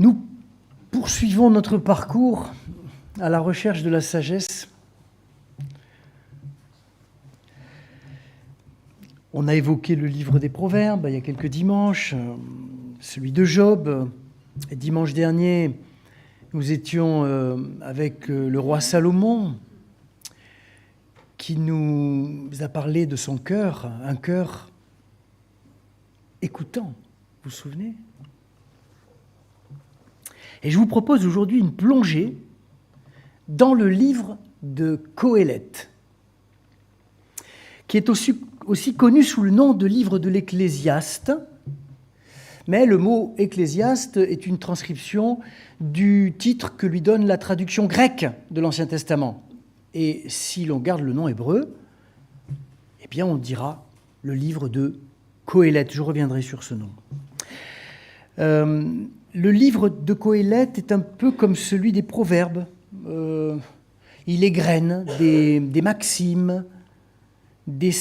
Nous poursuivons notre parcours à la recherche de la sagesse. On a évoqué le livre des Proverbes il y a quelques dimanches, celui de Job. Et dimanche dernier, nous étions avec le roi Salomon, qui nous a parlé de son cœur, un cœur écoutant, vous vous souvenez ? Et je vous propose aujourd'hui une plongée dans le livre de Qoéleth, qui est aussi connu sous le nom de livre de l'Ecclésiaste, mais le mot Ecclésiaste est une transcription du titre que lui donne la traduction grecque de l'Ancien Testament. Et si l'on garde le nom hébreu, eh bien on dira le livre de Qoéleth. Je reviendrai sur ce nom. Le livre de Qoéleth est un peu comme celui des Proverbes. Il égrène des maximes, des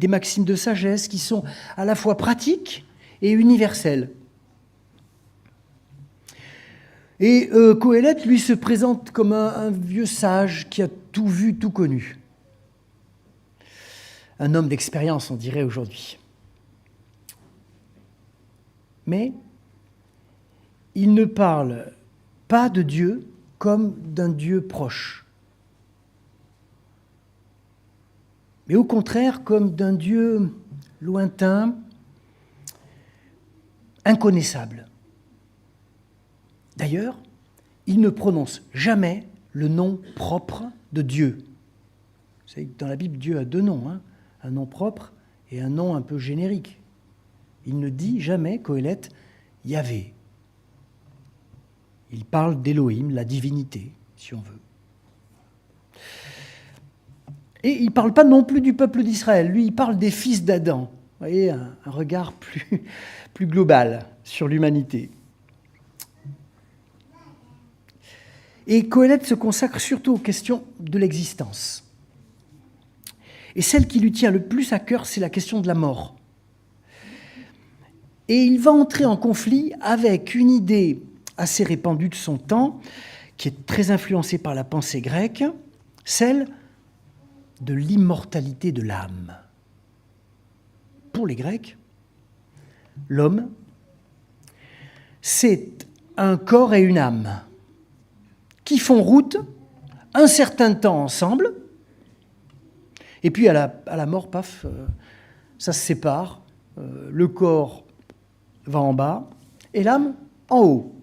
maximes de sagesse qui sont à la fois pratiques et universelles. Et Qoéleth, lui, se présente comme un vieux sage qui a tout vu, tout connu. Un homme d'expérience, on dirait aujourd'hui. Mais il ne parle pas de Dieu comme d'un Dieu proche, mais au contraire comme d'un Dieu lointain, inconnaissable. D'ailleurs, il ne prononce jamais le nom propre de Dieu. Vous savez que dans la Bible, Dieu a deux noms, un nom propre et un nom un peu générique. Il ne dit jamais, Qoéleth, Yahvé. Il parle d'Élohim, la divinité, si on veut. Et il ne parle pas non plus du peuple d'Israël. Lui, il parle des fils d'Adam. Vous voyez, un regard plus global sur l'humanité. Et Qoéleth se consacre surtout aux questions de l'existence. Et celle qui lui tient le plus à cœur, c'est la question de la mort. Et il va entrer en conflit avec une idée assez répandue de son temps, qui est très influencée par la pensée grecque, celle de l'immortalité de l'âme. Pour les Grecs, l'homme, c'est un corps et une âme qui font route un certain temps ensemble, et puis à la mort, paf, ça se sépare, le corps va en bas et l'âme en haut.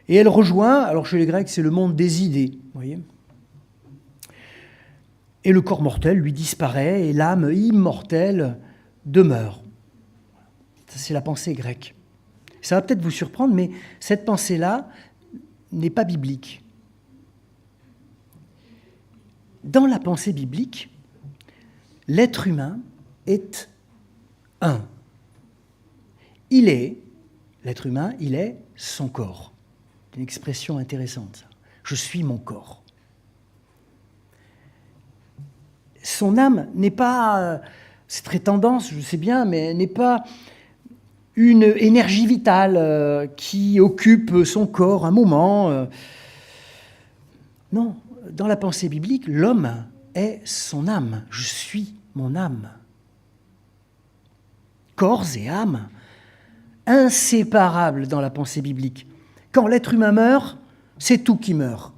Et elle rejoint, alors chez les Grecs, c'est le monde des idées, vous voyez. Et le corps mortel, lui, disparaît et l'âme immortelle demeure. Ça, c'est la pensée grecque. Ça va peut-être vous surprendre, mais cette pensée-là n'est pas biblique. Dans la pensée biblique, l'être humain est un. L'être humain, il est son corps. C'est une expression intéressante, ça. Je suis mon corps. Son âme n'est pas, c'est très tendance, je sais bien, mais n'est pas une énergie vitale qui occupe son corps un moment. Non, dans la pensée biblique, l'homme est son âme. Je suis mon âme. Corps et âme, inséparables dans la pensée biblique. Quand l'être humain meurt, c'est tout qui meurt.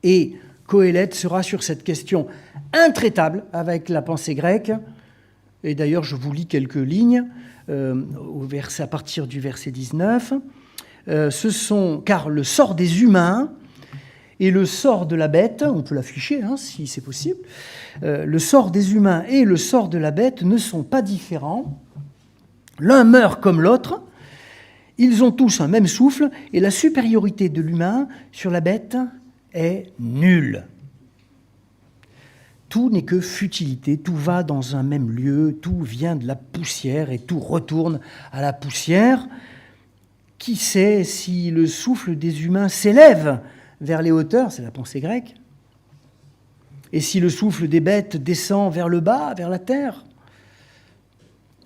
Et Qoéleth sera sur cette question intraitable avec la pensée grecque. Et d'ailleurs, je vous lis quelques lignes à partir du verset 19. Car le sort des humains et le sort de la bête, on peut l'afficher si c'est possible, le sort des humains et le sort de la bête ne sont pas différents. L'un meurt comme l'autre. Ils ont tous un même souffle et la supériorité de l'humain sur la bête est nulle. Tout n'est que futilité, tout va dans un même lieu, tout vient de la poussière et tout retourne à la poussière. Qui sait si le souffle des humains s'élève vers les hauteurs, c'est la pensée grecque, et si le souffle des bêtes descend vers le bas, vers la terre.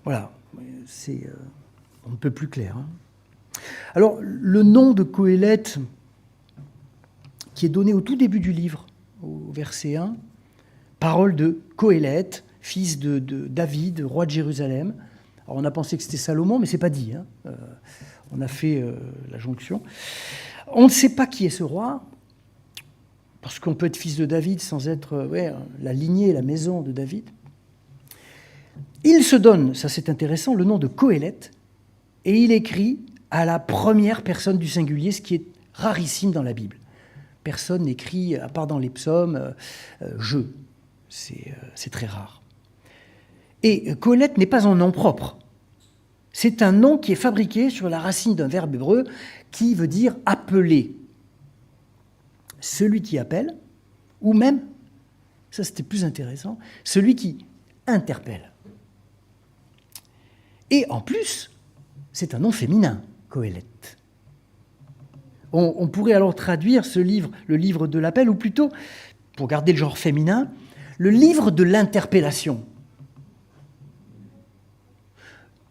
Voilà, c'est on ne peut plus clair. Alors, le nom de Qohéleth, qui est donné au tout début du livre, au verset 1, parole de Qohéleth, fils de David, roi de Jérusalem. Alors, on a pensé que c'était Salomon, mais ce n'est pas dit. On a fait la jonction. On ne sait pas qui est ce roi, parce qu'on peut être fils de David sans être la lignée, la maison de David. Il se donne, ça c'est intéressant, le nom de Qohéleth, et il écrit à la première personne du singulier, ce qui est rarissime dans la Bible. Personne n'écrit, à part dans les psaumes, je. C'est très rare. Et Qohéleth n'est pas un nom propre. C'est un nom qui est fabriqué sur la racine d'un verbe hébreu qui veut dire appeler. Celui qui appelle, ou même, ça c'était plus intéressant, celui qui interpelle. Et en plus, c'est un nom féminin, Qohéleth. On pourrait alors traduire ce livre, le livre de l'appel, ou plutôt, pour garder le genre féminin, le livre de l'interpellation.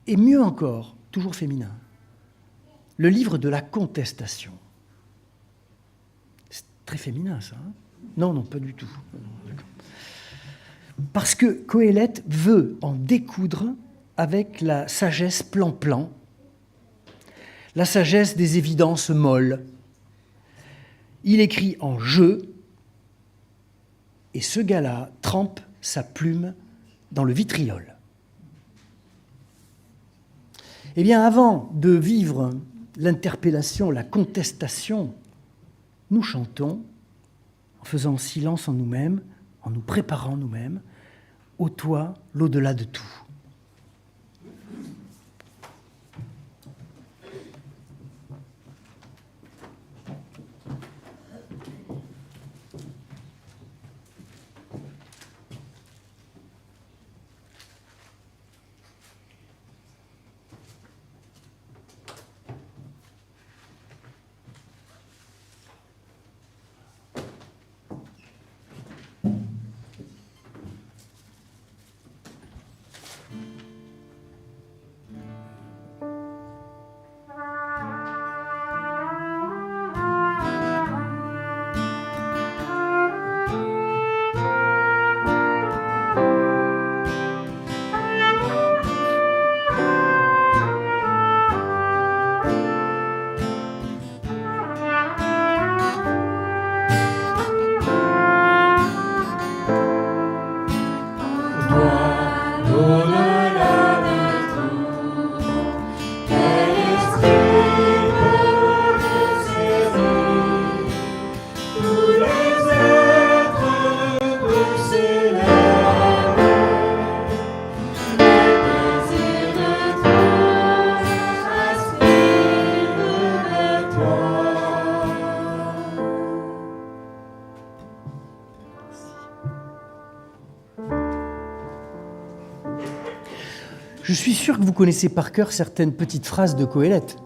Et mieux encore, toujours féminin, le livre de la contestation. C'est très féminin, ça. Non, pas du tout. Parce que Qohéleth veut en découdre avec la sagesse plan-plan, la sagesse des évidences molles. Il écrit en je, et ce gars-là trempe sa plume dans le vitriol. Eh bien, avant de vivre l'interpellation, la contestation, nous chantons en faisant silence en nous-mêmes, en nous préparant nous-mêmes, ô toi, l'au-delà de tout. Je suis sûr que vous connaissez par cœur certaines petites phrases de Qohéleth.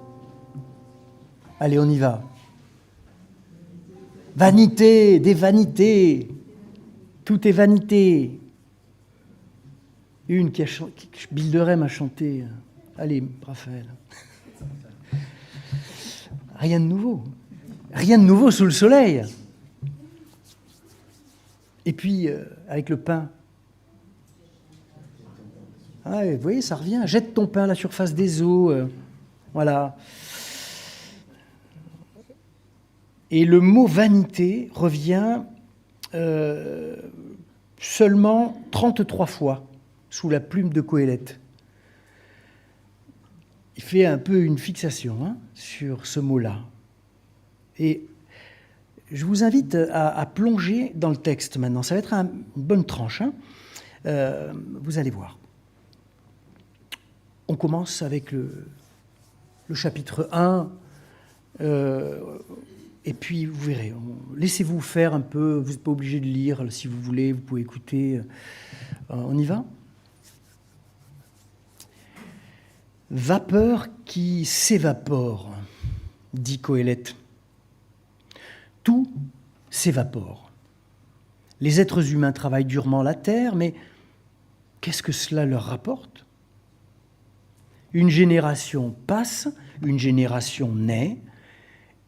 Allez, on y va. Vanité, des vanités, tout est vanité. Une que Bilderem a chanté. Allez, Raphaël. Rien de nouveau. Rien de nouveau sous le soleil. Et puis, avec le pain. Ah, vous voyez, ça revient. Jette ton pain à la surface des eaux. Voilà. Et le mot vanité revient seulement 33 fois sous la plume de Qohéleth. Il fait un peu une fixation sur ce mot-là. Et je vous invite à plonger dans le texte maintenant. Ça va être une bonne tranche. Vous allez voir. On commence avec le chapitre 1, et puis vous verrez, laissez-vous faire un peu, vous n'êtes pas obligé de lire, si vous voulez, vous pouvez écouter. On y va ? Vapeur qui s'évapore, dit Qohéleth. Tout s'évapore. Les êtres humains travaillent durement la terre, mais qu'est-ce que cela leur rapporte ? Une génération passe, une génération naît,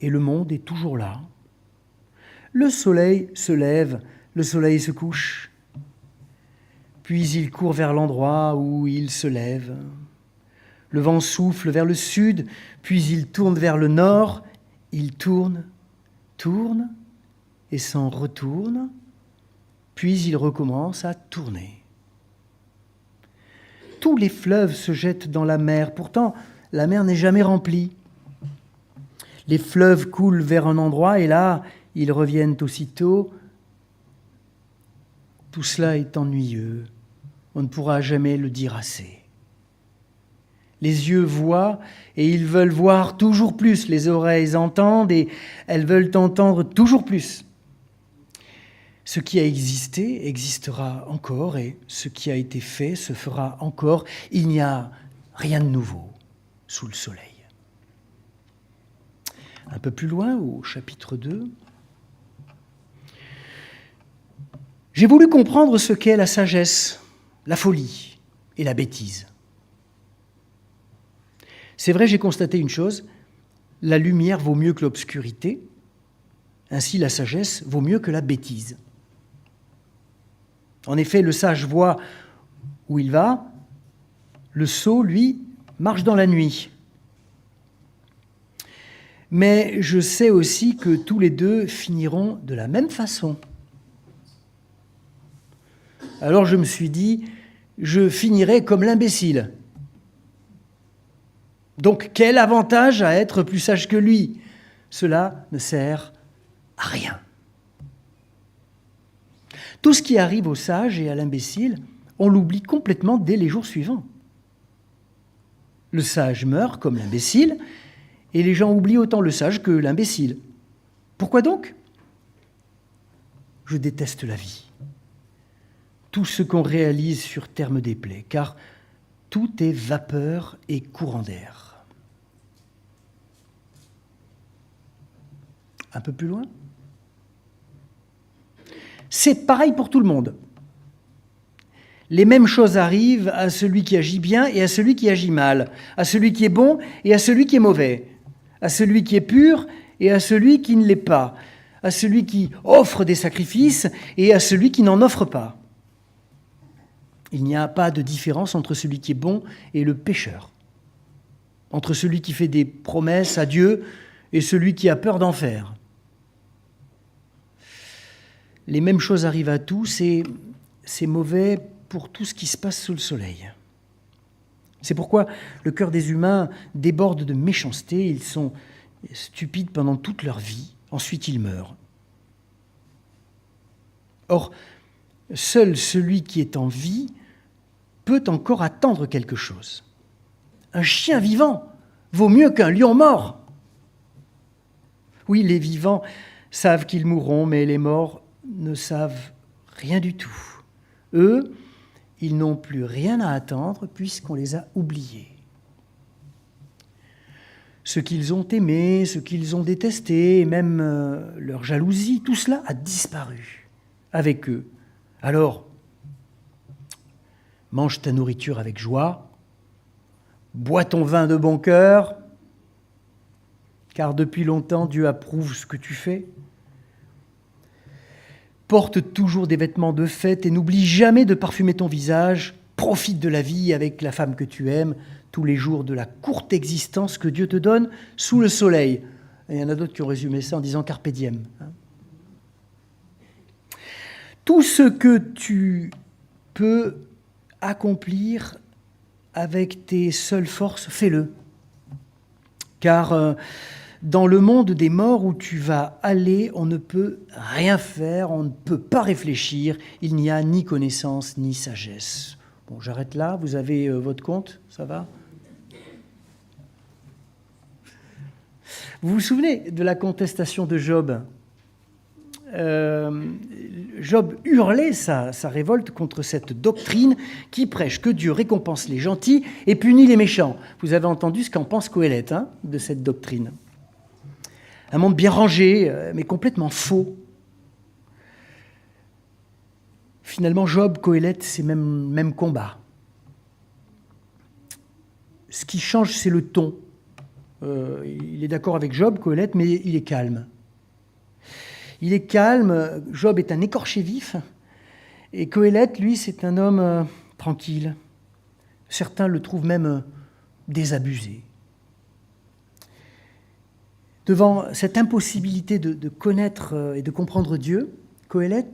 et le monde est toujours là. Le soleil se lève, le soleil se couche, puis il court vers l'endroit où il se lève. Le vent souffle vers le sud, puis il tourne vers le nord, il tourne, tourne, et s'en retourne, puis il recommence à tourner. Tous les fleuves se jettent dans la mer, pourtant la mer n'est jamais remplie. Les fleuves coulent vers un endroit et là, ils reviennent aussitôt. Tout cela est ennuyeux, on ne pourra jamais le dire assez. Les yeux voient et ils veulent voir toujours plus, les oreilles entendent et elles veulent entendre toujours plus. Ce qui a existé existera encore et ce qui a été fait se fera encore. Il n'y a rien de nouveau sous le soleil. Un peu plus loin, au chapitre 2, j'ai voulu comprendre ce qu'est la sagesse, la folie et la bêtise. C'est vrai, j'ai constaté une chose, la lumière vaut mieux que l'obscurité, ainsi la sagesse vaut mieux que la bêtise. En effet, le sage voit où il va, le sot, lui, marche dans la nuit. Mais je sais aussi que tous les deux finiront de la même façon. Alors je me suis dit, je finirai comme l'imbécile. Donc quel avantage à être plus sage que lui ? Cela ne sert à rien. Tout ce qui arrive au sage et à l'imbécile, on l'oublie complètement dès les jours suivants. Le sage meurt comme l'imbécile, et les gens oublient autant le sage que l'imbécile. Pourquoi donc ? Je déteste la vie. Tout ce qu'on réalise sur terre me déplaît, car tout est vapeur et courant d'air. Un peu plus loin ? C'est pareil pour tout le monde. Les mêmes choses arrivent à celui qui agit bien et à celui qui agit mal, à celui qui est bon et à celui qui est mauvais, à celui qui est pur et à celui qui ne l'est pas, à celui qui offre des sacrifices et à celui qui n'en offre pas. Il n'y a pas de différence entre celui qui est bon et le pécheur, entre celui qui fait des promesses à Dieu et celui qui a peur d'en faire. Les mêmes choses arrivent à tous et c'est mauvais pour tout ce qui se passe sous le soleil. C'est pourquoi le cœur des humains déborde de méchanceté, ils sont stupides pendant toute leur vie, ensuite ils meurent. Or, seul celui qui est en vie peut encore attendre quelque chose. Un chien vivant vaut mieux qu'un lion mort. Oui, les vivants savent qu'ils mourront, mais les morts ne savent rien du tout. Eux, ils n'ont plus rien à attendre puisqu'on les a oubliés. Ce qu'ils ont aimé, ce qu'ils ont détesté, et même leur jalousie, tout cela a disparu avec eux. Alors, mange ta nourriture avec joie, bois ton vin de bon cœur, car depuis longtemps Dieu approuve ce que tu fais. Porte toujours des vêtements de fête et n'oublie jamais de parfumer ton visage. Profite de la vie avec la femme que tu aimes tous les jours de la courte existence que Dieu te donne sous le soleil. Et il y en a d'autres qui ont résumé ça en disant carpe diem. Tout ce que tu peux accomplir avec tes seules forces, fais-le. Car dans le monde des morts où tu vas aller, on ne peut rien faire, on ne peut pas réfléchir, il n'y a ni connaissance ni sagesse. Bon, j'arrête là, vous avez votre compte, ça va ? Vous vous souvenez de la contestation de Job ? Job hurlait sa révolte contre cette doctrine qui prêche que Dieu récompense les gentils et punit les méchants. Vous avez entendu ce qu'en pense Coëlette de cette doctrine. Un monde bien rangé, mais complètement faux. Finalement, Job, Coëlette, c'est même combat. Ce qui change, c'est le ton. Il est d'accord avec Job, Qohélet, mais il est calme. Il est calme, Job est un écorché vif, et Qohélet, lui, c'est un homme tranquille. Certains le trouvent même désabusé. Devant cette impossibilité de connaître et de comprendre Dieu, Qohélet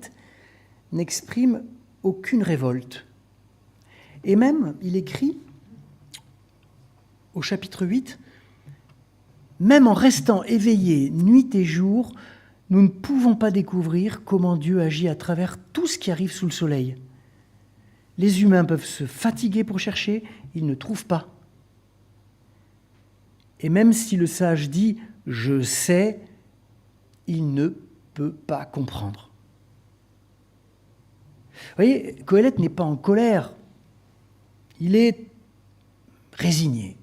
n'exprime aucune révolte. Et même, il écrit au chapitre 8, « Même en restant éveillés nuit et jour, nous ne pouvons pas découvrir comment Dieu agit à travers tout ce qui arrive sous le soleil. Les humains peuvent se fatiguer pour chercher, ils ne trouvent pas. Et même si le sage dit « je sais », il ne peut pas comprendre. » Vous voyez, Qohélet n'est pas en colère, il est résigné.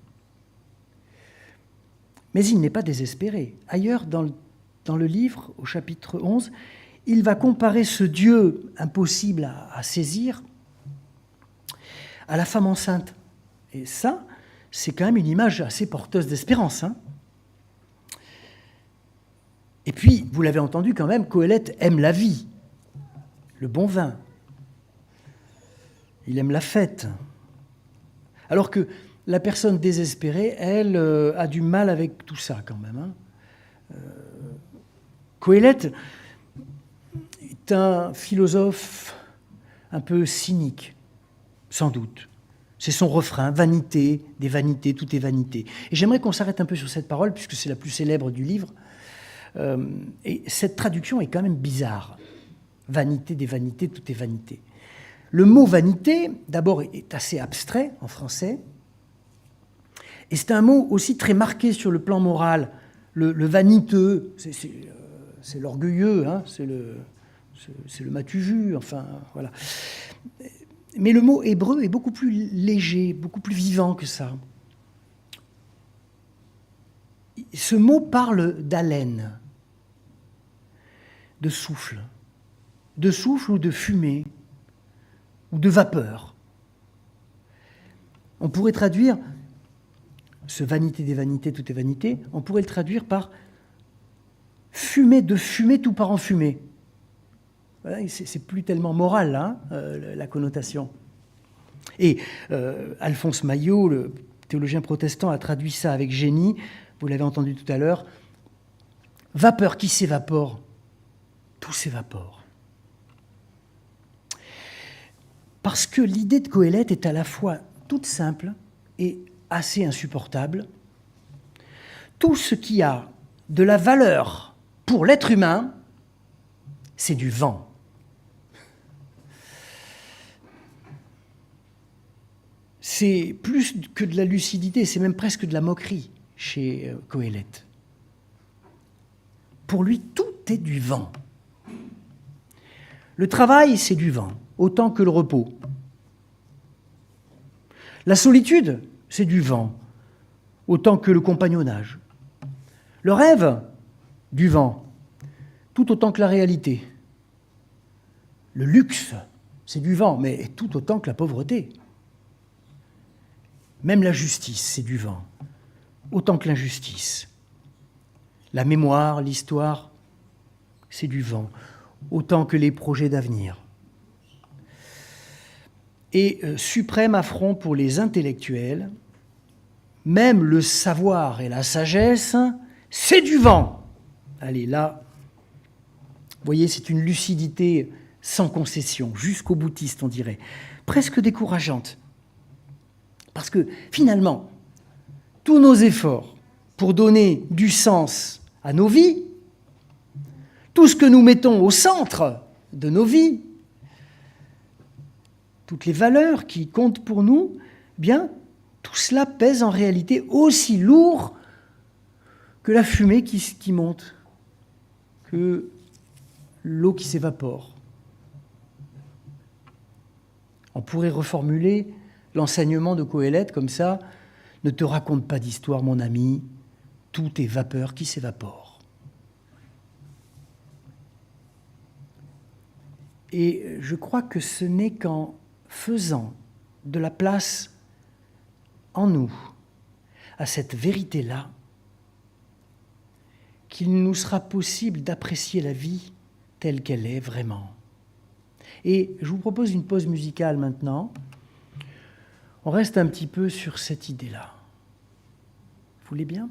Mais il n'est pas désespéré. Ailleurs, dans le livre, au chapitre 11, il va comparer ce Dieu impossible à saisir à la femme enceinte. Et ça, c'est quand même une image assez porteuse d'espérance. Et puis, vous l'avez entendu quand même, Qohélet aime la vie, le bon vin. Il aime la fête. Alors que la personne désespérée, elle, a du mal avec tout ça quand même. Qohélet est un philosophe un peu cynique, sans doute. C'est son refrain, vanité, des vanités, tout est vanité. Et j'aimerais qu'on s'arrête un peu sur cette parole, puisque c'est la plus célèbre du livre. Et cette traduction est quand même bizarre. Vanité, des vanités, tout est vanité. Le mot vanité, d'abord, est assez abstrait en français. Et c'est un mot aussi très marqué sur le plan moral. Le vaniteux, c'est l'orgueilleux, c'est le m'as-tu-vu, enfin, voilà. Mais le mot hébreu est beaucoup plus léger, beaucoup plus vivant que ça. Ce mot parle d'haleine, de souffle ou de fumée, ou de vapeur. On pourrait traduire ce vanité des vanités, tout est vanité, on pourrait le traduire par fumée de fumée, tout part en fumée. Voilà, c'est plus tellement moral, la connotation. Et Alphonse Maillot, le théologien protestant, a traduit ça avec génie, vous l'avez entendu tout à l'heure. Vapeur qui s'évapore, tout s'évapore. Parce que l'idée de Qohélet est à la fois toute simple et assez insupportable. Tout ce qui a de la valeur pour l'être humain, c'est du vent. C'est plus que de la lucidité, c'est même presque de la moquerie chez Qohélet. Pour lui, tout est du vent. Le travail, c'est du vent, autant que le repos. La solitude, c'est du vent, autant que le compagnonnage. Le rêve, du vent, tout autant que la réalité. Le luxe, c'est du vent, mais tout autant que la pauvreté. Même la justice, c'est du vent, autant que l'injustice. La mémoire, l'histoire, c'est du vent, autant que les projets d'avenir. Et suprême affront pour les intellectuels, même le savoir et la sagesse, c'est du vent. Allez, là, vous voyez, c'est une lucidité sans concession, jusqu'au boutiste, on dirait, presque décourageante. Parce que, finalement, tous nos efforts pour donner du sens à nos vies, tout ce que nous mettons au centre de nos vies, toutes les valeurs qui comptent pour nous, bien, tout cela pèse en réalité aussi lourd que la fumée qui monte, que l'eau qui s'évapore. On pourrait reformuler l'enseignement de Qohélet comme ça, « Ne te raconte pas d'histoire, mon ami, tout est vapeur qui s'évapore. » Et je crois que ce n'est qu'en faisant de la place en nous à cette vérité-là qu'il nous sera possible d'apprécier la vie telle qu'elle est vraiment. Et je vous propose une pause musicale maintenant. On reste un petit peu sur cette idée-là. Vous voulez bien ?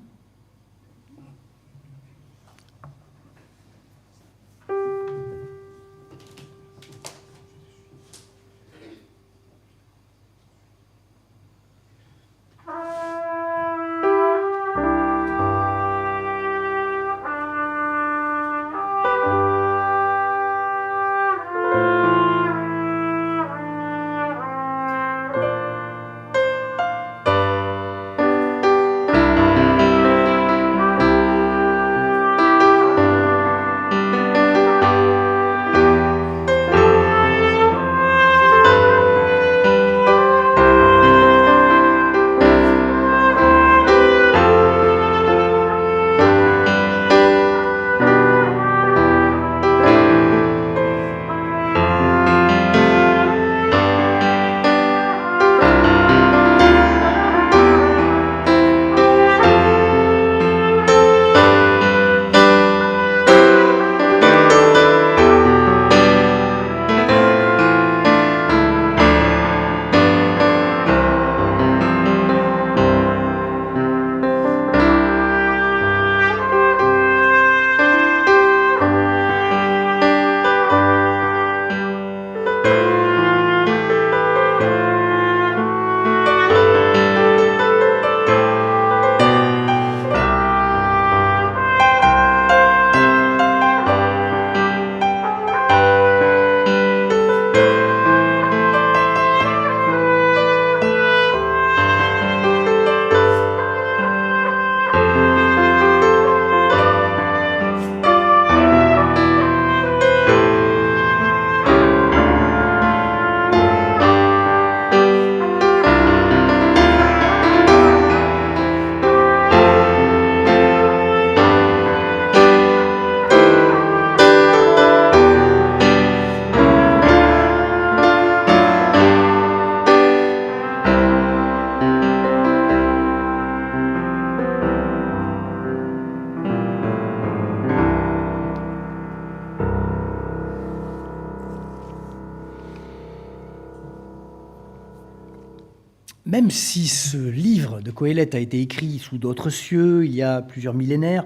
Même si ce livre de Coëlette a été écrit sous d'autres cieux, il y a plusieurs millénaires,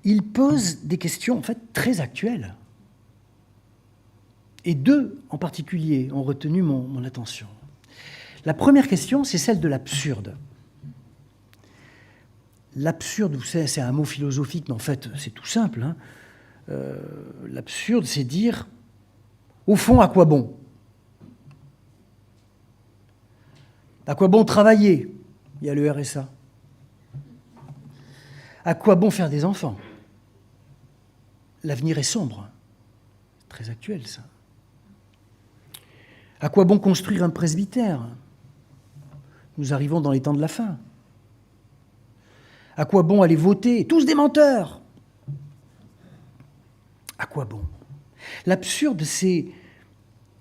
il pose des questions en fait très actuelles. Et deux en particulier ont retenu mon attention. La première question, c'est celle de l'absurde. L'absurde, vous savez, c'est un mot philosophique, mais en fait, c'est tout simple. Hein. L'absurde, c'est dire, au fond, à quoi bon ? À quoi bon travailler ? Il y a le RSA. À quoi bon faire des enfants ? L'avenir est sombre. C'est très actuel, ça. À quoi bon construire un presbytère ? Nous arrivons dans les temps de la fin. À quoi bon aller voter ? Tous des menteurs ! À quoi bon ? L'absurde, c'est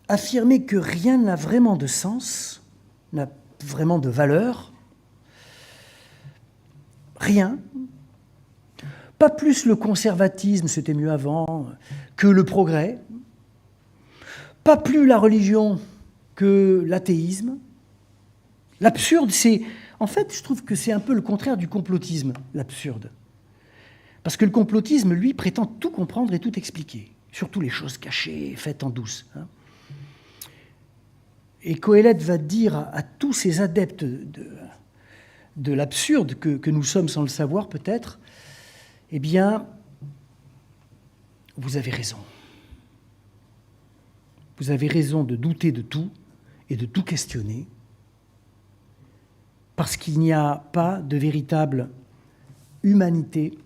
affirmer que rien n'a vraiment de sens, n'a vraiment de valeur. Rien. Pas plus le conservatisme, c'était mieux avant, que le progrès. Pas plus la religion que l'athéisme. L'absurde, c'est... En fait, je trouve que c'est un peu le contraire du complotisme, l'absurde. Parce que le complotisme, lui, prétend tout comprendre et tout expliquer, surtout les choses cachées, faites en douce. Hein. Et Coëlette va dire à tous ces adeptes de l'absurde que nous sommes sans le savoir peut-être, eh bien, vous avez raison. Vous avez raison de douter de tout et de tout questionner, parce qu'il n'y a pas de véritable humanité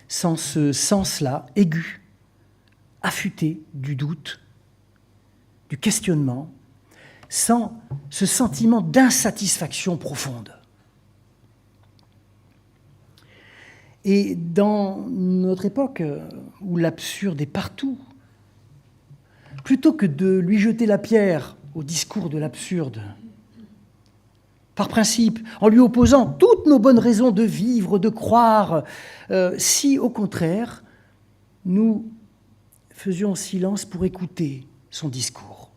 sans ce sens-là, aigu, affûté du doute, du questionnement, sans ce sentiment d'insatisfaction profonde. Et dans notre époque, où l'absurde est partout, plutôt que de lui jeter la pierre au discours de l'absurde, par principe, en lui opposant toutes nos bonnes raisons de vivre, de croire, si au contraire, nous faisions silence pour écouter son discours,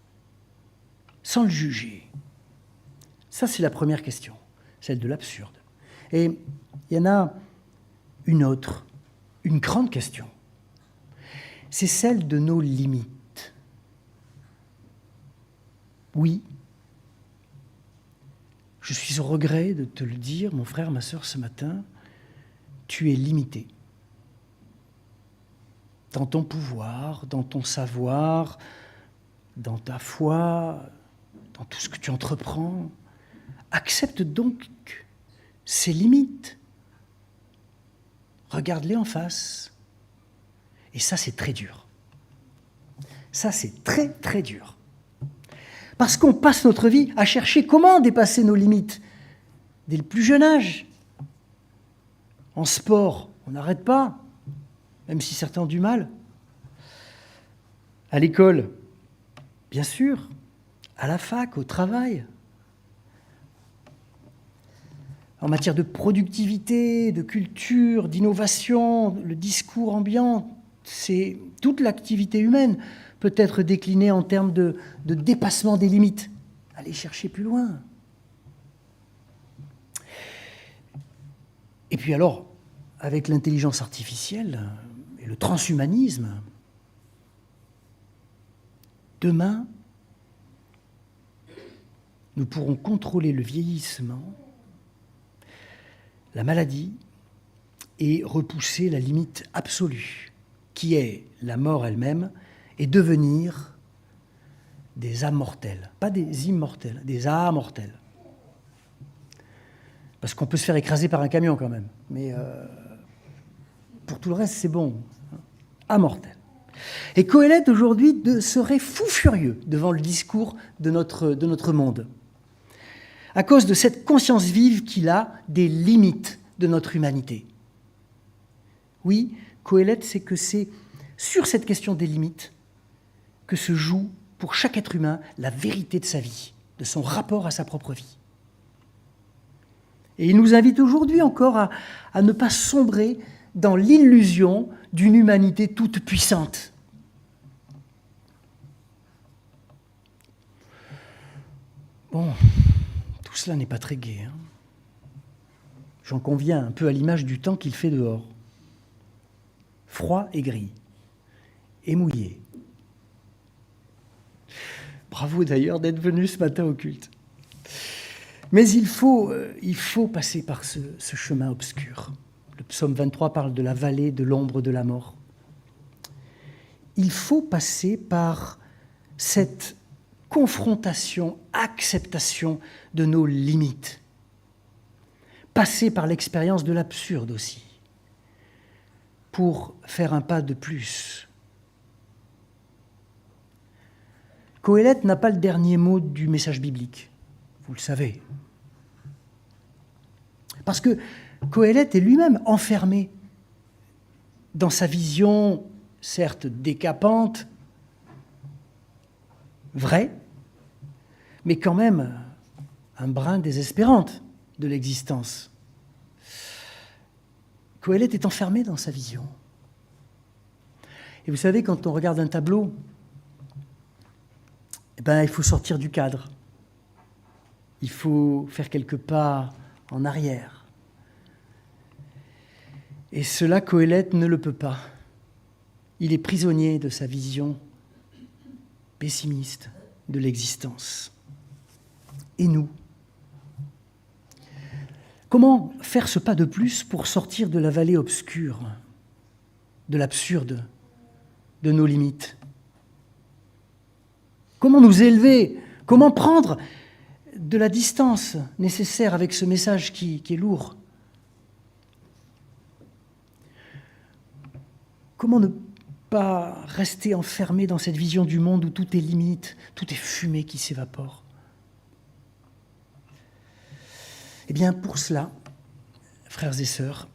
sans le juger? Ça, c'est la première question, celle de l'absurde. Et il y en a une autre, une grande question. C'est celle de nos limites. Oui, je suis au regret de te le dire, mon frère, ma sœur, ce matin, tu es limité. Dans ton pouvoir, dans ton savoir, dans ta foi, dans tout ce que tu entreprends. Accepte donc ces limites. Regarde-les en face. Et ça, c'est très dur. Ça, c'est très, très dur. Parce qu'on passe notre vie à chercher comment dépasser nos limites. Dès le plus jeune âge. En sport, on n'arrête pas, même si certains ont du mal. À l'école, bien sûr. À la fac, au travail. En matière de productivité, de culture, d'innovation, le discours ambiant, c'est toute l'activité humaine peut être déclinée en termes de dépassement des limites. Aller chercher plus loin. Et puis alors, avec l'intelligence artificielle et le transhumanisme, demain, nous pourrons contrôler le vieillissement, la maladie et repousser la limite absolue, qui est la mort elle-même, et devenir des âmes mortelles. Pas des immortels, des amortels. Parce qu'on peut se faire écraser par un camion quand même. Mais pour tout le reste, c'est bon. Amortel. Et Qoheleth, aujourd'hui, serait fou furieux devant le discours de notre monde. À cause de cette conscience vive qu'il a des limites de notre humanité. Oui, Qoheleth, c'est que c'est sur cette question des limites que se joue pour chaque être humain la vérité de sa vie, de son rapport à sa propre vie. Et il nous invite aujourd'hui encore à ne pas sombrer dans l'illusion d'une humanité toute puissante. Bon, tout cela n'est pas très gai. Hein. J'en conviens, un peu à l'image du temps qu'il fait dehors. Froid et gris, et mouillé. Bravo d'ailleurs d'être venu ce matin au culte. Mais il faut passer par ce chemin obscur. Le psaume 23 parle de la vallée de l'ombre de la mort. Il faut passer par cette confrontation, acceptation de nos limites. Passer par l'expérience de l'absurde aussi, pour faire un pas de plus. Qoheleth n'a pas le dernier mot du message biblique, vous le savez. Parce que Qoheleth est lui-même enfermé dans sa vision, certes décapante, vraie, mais quand même un brin désespérante de l'existence. Qoheleth est enfermé dans sa vision. Et vous savez, quand on regarde un tableau, il faut sortir du cadre. Il faut faire quelques pas en arrière. Et cela, Qoheleth ne le peut pas. Il est prisonnier de sa vision pessimiste de l'existence. Et nous ? Comment faire ce pas de plus pour sortir de la vallée obscure, de l'absurde, de nos limites ? Comment nous élever ? Comment prendre de la distance nécessaire avec ce message qui est lourd ? Comment ne pas rester enfermé dans cette vision du monde où tout est limite, tout est fumée qui s'évapore ? Eh bien, pour cela, frères et sœurs,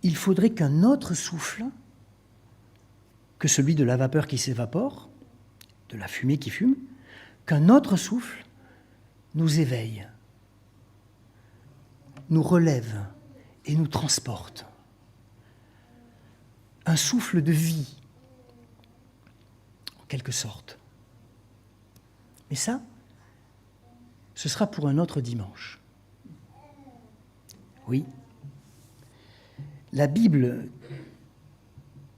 il faudrait qu'un autre souffle que celui de la vapeur qui s'évapore, de la fumée qui fume, qu'un autre souffle nous éveille, nous relève et nous transporte. Un souffle de vie, en quelque sorte. Mais ça, ce sera pour un autre dimanche. Oui, la Bible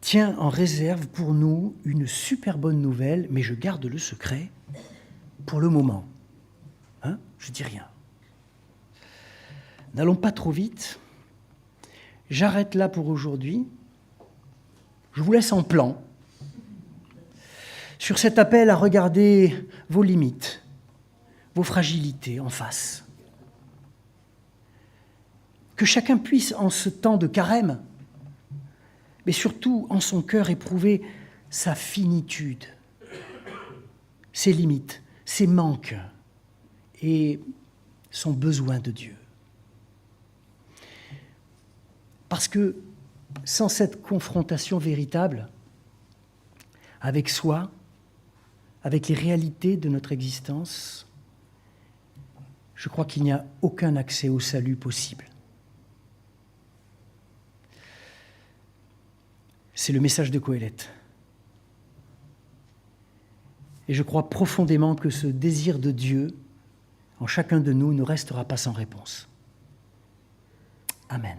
tient en réserve pour nous une super bonne nouvelle, mais je garde le secret pour le moment. Hein ? Je dis rien. N'allons pas trop vite. J'arrête là pour aujourd'hui. Je vous laisse en plan sur cet appel à regarder vos limites, vos fragilités en face. Que chacun puisse, en ce temps de carême, mais surtout en son cœur, éprouver sa finitude, ses limites, ses manques et son besoin de Dieu. Parce que sans cette confrontation véritable avec soi, avec les réalités de notre existence, je crois qu'il n'y a aucun accès au salut possible. C'est le message de Qoheleth. Et je crois profondément que ce désir de Dieu en chacun de nous ne restera pas sans réponse. Amen.